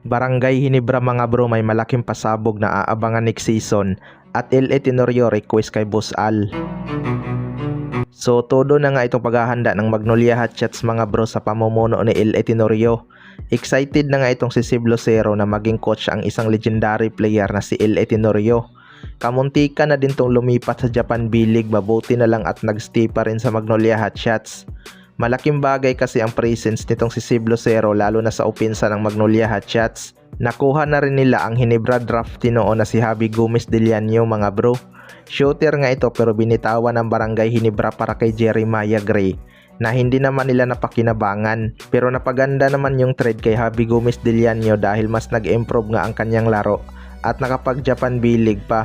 Barangay Hinebra mga bro, may malaking pasabog na aabangan next season at LA Tenorio request kay Boss Al. So todo na nga itong paghahanda ng Magnolia Hotshots mga bro sa pamumuno ni LA Tenorio. Excited na nga itong si Steve Lucero na maging coach ang isang legendary player na si LA Tenorio. Kamuntika na din tong lumipat sa Japan B-League, mabuti na lang at nagstay pa rin sa Magnolia Hotshots. Malaking bagay kasi ang presence nitong si Steve Lucero lalo na sa opensa ng Magnolia Hotshots. Nakuha na rin nila ang Hinebra draftee noon na si Javi Gomez de Llano mga bro. Shooter nga ito pero binitawan ng Barangay Hinebra para kay Jeremiah Gray na hindi naman nila napakinabangan. Pero napaganda naman yung trade kay Javi Gomez de Llano dahil mas nag-improve nga ang kanyang laro at nakapag Japan B-League pa.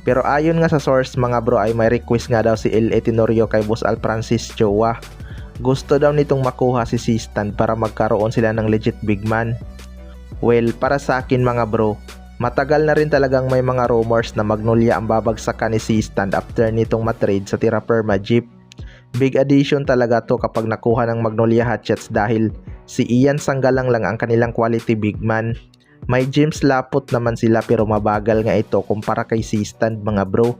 Pero ayon nga sa source mga bro ay may request nga daw si LA Tenorio kay Boss Al Francis Chua. Gusto daw nitong makuha si Sistan para magkaroon sila ng legit big man. Well, para sa akin mga bro, matagal na rin talagang may mga rumors na Magnolia ang babagsakan ni Sistan after nitong matrade sa Tira Perma Jeep. Big addition talaga to kapag nakuha ng Magnolia Hotshots dahil si Ian Sanggalang lang ang kanilang quality big man. May James Laput naman sila pero mabagal nga ito kumpara kay Sistan mga bro.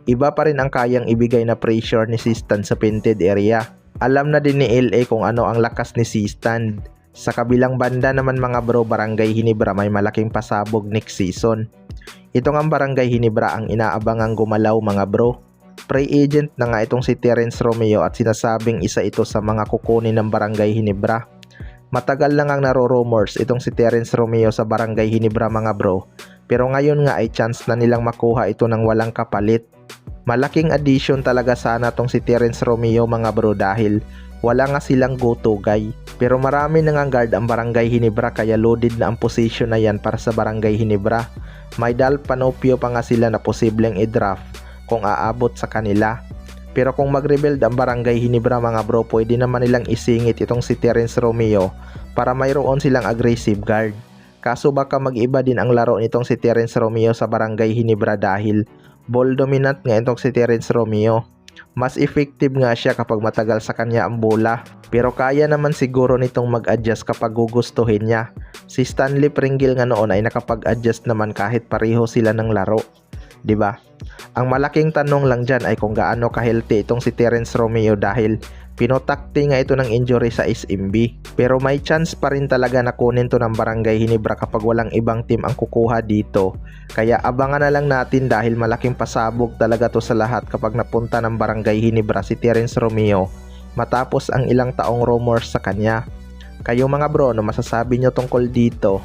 Iba pa rin ang kayang ibigay na pressure ni Sistan sa painted area. Alam na din ni LA kung ano ang lakas ni Sistan. Sa kabilang banda naman mga bro, Barangay Hinebra may malaking pasabog next season. Ito nga Barangay Hinebra ang inaabangang gumalaw mga bro. Free agent na nga itong si Terence Romeo at sinasabing isa ito sa mga kukunin ng Barangay Hinebra. Matagal lang ang naro-rumors itong si Terence Romeo sa Barangay Hinebra mga bro. Pero ngayon nga ay chance na nilang makuha ito ng walang kapalit. Malaking addition talaga sana tong si Terence Romeo mga bro dahil wala nga silang go-to guy. Pero marami na nga guard ang Barangay Hinebra kaya loaded na ang position na yan para sa Barangay Hinebra. May Dal Panopio pa nga sila na posibleng i-draft kung aabot sa kanila. Pero kung mag-rebuild ang Barangay Hinebra mga bro, pwede naman nilang isingit itong si Terence Romeo para mayroon silang aggressive guard. Kaso baka mag-iba din ang laro nitong si Terence Romeo sa Barangay Hinebra dahil ball dominant nga itong si Terence Romeo. Mas effective nga siya kapag matagal sa kanya ang bola. Pero kaya naman siguro nitong mag-adjust kapag gugustuhin niya. Si Stanley Pringle nga noon ay nakapag-adjust naman kahit pareho sila ng laro. 'Di ba? Ang malaking tanong lang dyan ay kung gaano ka-healthy itong si Terence Romeo dahil pinotakti nga ito ng injury sa SMB. Pero may chance pa rin talaga na kunin to ng Barangay Hinebra kapag walang ibang team ang kukuha dito. Kaya abangan na lang natin dahil malaking pasabog talaga to sa lahat kapag napunta ng Barangay Hinebra si Terence Romeo matapos ang ilang taong rumors sa kanya. Kayo mga bro, ano masasabi nyo tungkol dito?